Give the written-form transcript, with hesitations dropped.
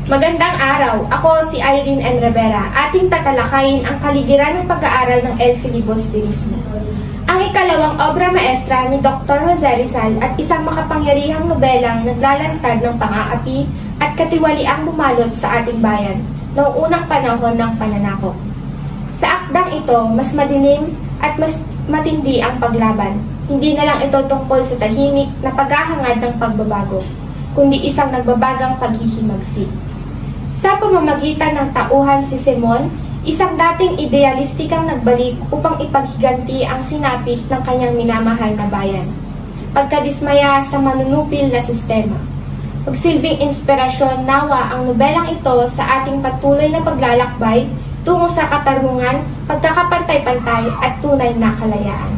Magandang araw! Ako si Irene N. Rivera. Ating tatalakayin ang kaligiran ng pag-aaral ng El Filibusterismo. Ang ikalawang obra maestra ni Dr. Jose Rizal at isang makapangyarihang nobelang naglalantad ng pang-aapi at katiwaliang bumalot sa ating bayan noong unang panahon ng pananakop. Sa akdang ito, mas madilim at mas matindi ang paglaban. Hindi na lang ito tungkol sa tahimik na paghahangad ng pagbabago, kundi isang nagbabagang paghihimagsik. Sa pamamagitan ng tauhan si Simon, isang dating idealistikang nagbalik upang ipaghiganti ang sinapit ng kanyang minamahal na bayan. Pagkadismaya sa manunupil na sistema. Magsilbing inspirasyon nawa ang nobelang ito sa ating patuloy na paglalakbay tungo sa katarungan, pagkakapantay-pantay at tunay na kalayaan.